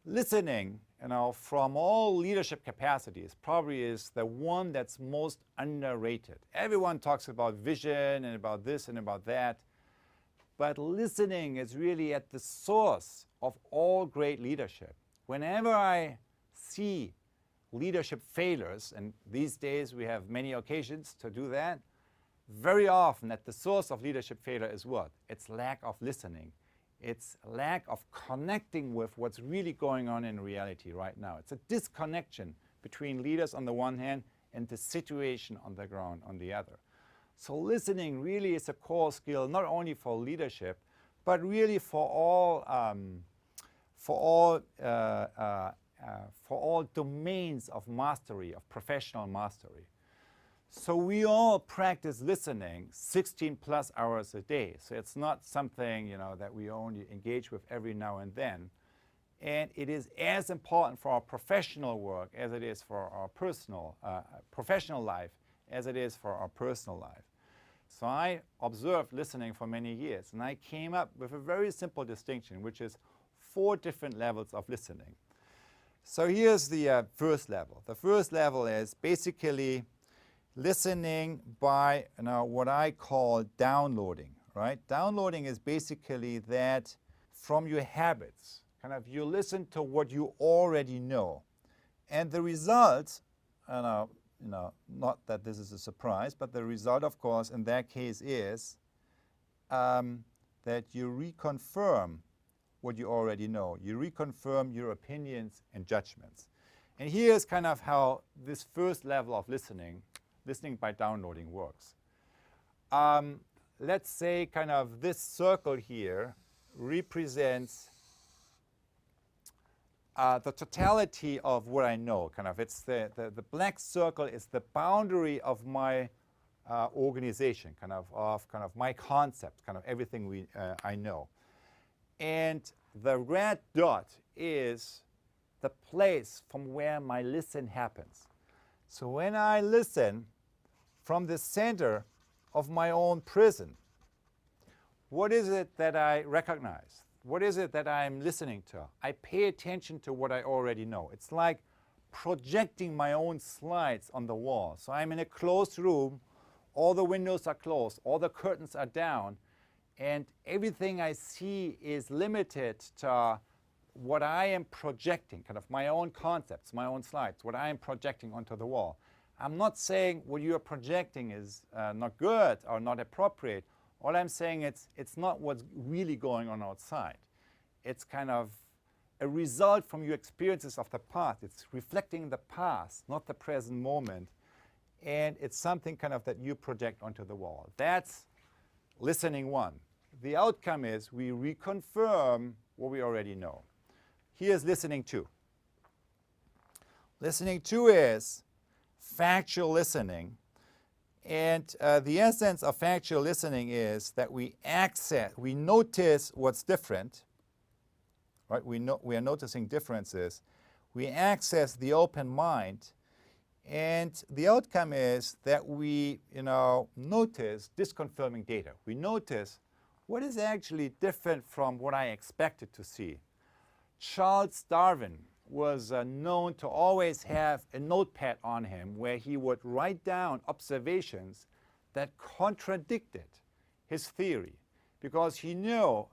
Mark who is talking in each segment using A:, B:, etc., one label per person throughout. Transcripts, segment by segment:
A: listening, from all leadership capacities, probably is the one that's most underrated. Everyone talks about vision and about this and about that, but listening is really at the source of all great leadership. Whenever I see leadership failures, and these days we have many occasions to do that, very often at the source of leadership failure is what? It's lack of listening. It's lack of connecting with what's really going on in reality right now. It's a disconnection between leaders on the one hand and the situation on the ground on the other. So listening really is a core skill, not only for leadership, but really for all domains of mastery, of professional mastery. So we all practice listening 16 plus hours a day. So it's not something, that we only engage with every now and then. And it is as important for our professional work as it is for our professional life as it is for our personal life. So I observed listening for many years, and I came up with a very simple distinction, which is 4 different levels of listening. So here's the first level. The first level is basically listening by what I call downloading, right? Downloading is basically that from your habits, you listen to what you already know. And the result, not that this is a surprise, but the result, of course, in that case is that you reconfirm what you already know. You reconfirm your opinions and judgments. And here's how this first level of listening by downloading works. Let's say this circle here represents the totality of what I know. It's the black circle is the boundary of my organization, of my concept, everything I know. And the red dot is the place from where my listen happens. So when I listen from the center of my own prison, what is it that I recognize? What is it that I'm listening to? I pay attention to what I already know. It's like projecting my own slides on the wall. So I'm in a closed room, all the windows are closed, all the curtains are down, and everything I see is limited to what I am projecting, my own concepts, my own slides, what I am projecting onto the wall. I'm not saying what you're projecting is not good or not appropriate. All I'm saying it's not what's really going on outside. It's a result from your experiences of the past. It's reflecting the past, not the present moment. And it's something that you project onto the wall. That's listening 1. The outcome is we reconfirm what we already know. Here's listening 2. Listening 2 is factual listening. And the essence of factual listening is that we notice what's different, right? We are noticing differences. We access the open mind, and the outcome is that we, notice disconfirming data. We notice what is actually different from what I expected to see. Charles Darwin was known to always have a notepad on him where he would write down observations that contradicted his theory, because he knew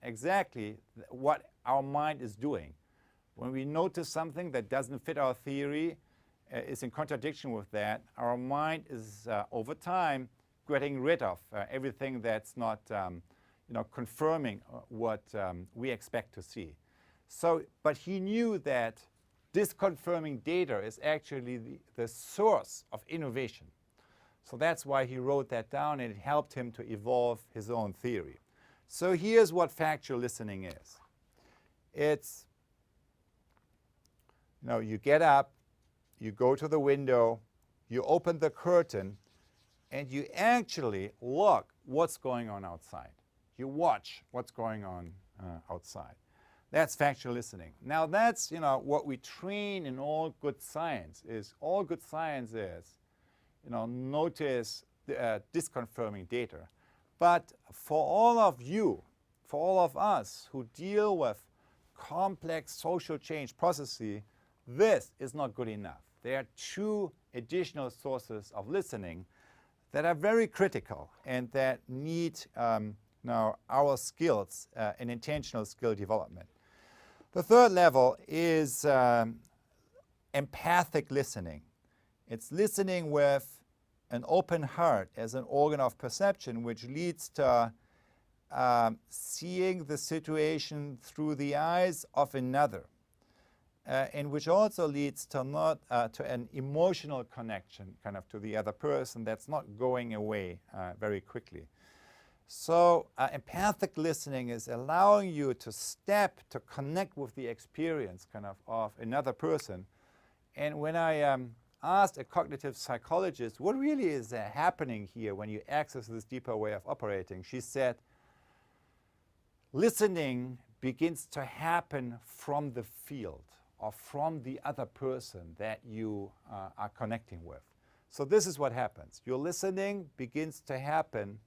A: exactly what our mind is doing. When we notice something that doesn't fit our theory, is in contradiction with that, our mind is over time getting rid of everything that's not confirming what we expect to see. So, but he knew that disconfirming data is actually the source of innovation. So that's why he wrote that down, and it helped him to evolve his own theory. So here's what factual listening is. It's, you get up, you go to the window, you open the curtain, and you actually look what's going on outside. You watch what's going on outside. That's factual listening. Now that's, what we train in all good science is, notice disconfirming data. But for all of you, for all of us who deal with complex social change processes, this is not good enough. There are two additional sources of listening that are very critical and that need now our skills and intentional skill development. The third level is empathic listening. It's listening with an open heart as an organ of perception, which leads to seeing the situation through the eyes of another, and which also leads to to an emotional connection kind of to the other person that's not going away very quickly. So empathic listening is allowing you to step to connect with the experience kind of another person. And when I asked a cognitive psychologist, what really is happening here when you access this deeper way of operating, she said, listening begins to happen from the field or from the other person that you are connecting with. So this is what happens. Your listening begins to happen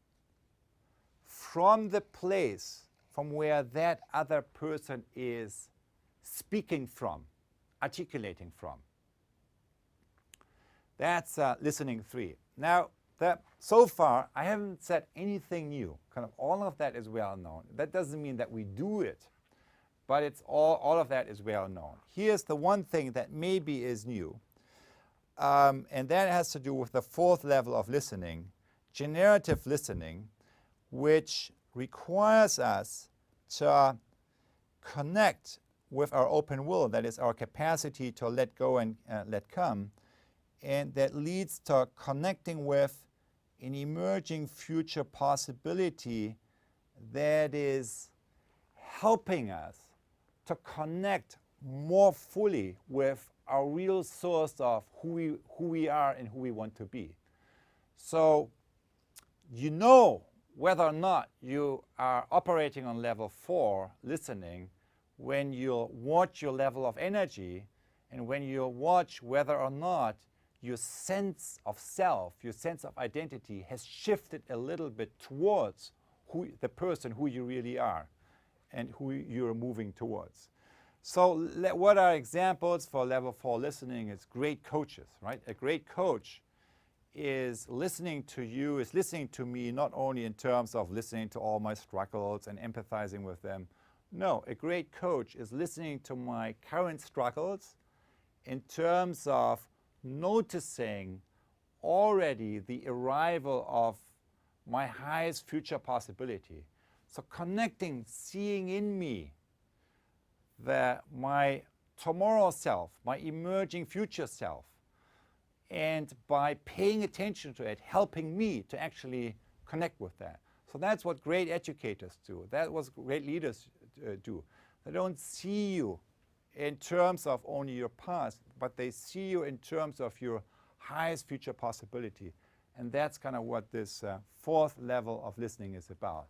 A: from the place from where that other person is speaking from, articulating from. That's listening 3. Now, so far, I haven't said anything new. Kind of all of that is well known. That doesn't mean that we do it, but it's all of that is well known. Here's the one thing that maybe is new, and that has to do with the fourth level of listening, generative listening, which requires us to connect with our open will, that is our capacity to let go and let come, and that leads to connecting with an emerging future possibility that is helping us to connect more fully with our real source of who we are and who we want to be. So you know whether or not you are operating on level 4, listening, when you watch your level of energy and when you watch whether or not your sense of self, your sense of identity has shifted a little bit towards the person who you really are and who you're moving towards. So what are examples for level 4 listening? It's great coaches, right? A great coach is listening to you, is listening to me, not only in terms of listening to all my struggles and empathizing with them. No, a great coach is listening to my current struggles in terms of noticing already the arrival of my highest future possibility. So connecting, seeing in me my tomorrow self, my emerging future self, and by paying attention to it, helping me to actually connect with that. So that's what great educators do. That's what great leaders do. They don't see you in terms of only your past, but they see you in terms of your highest future possibility. And that's kind of what this fourth level of listening is about.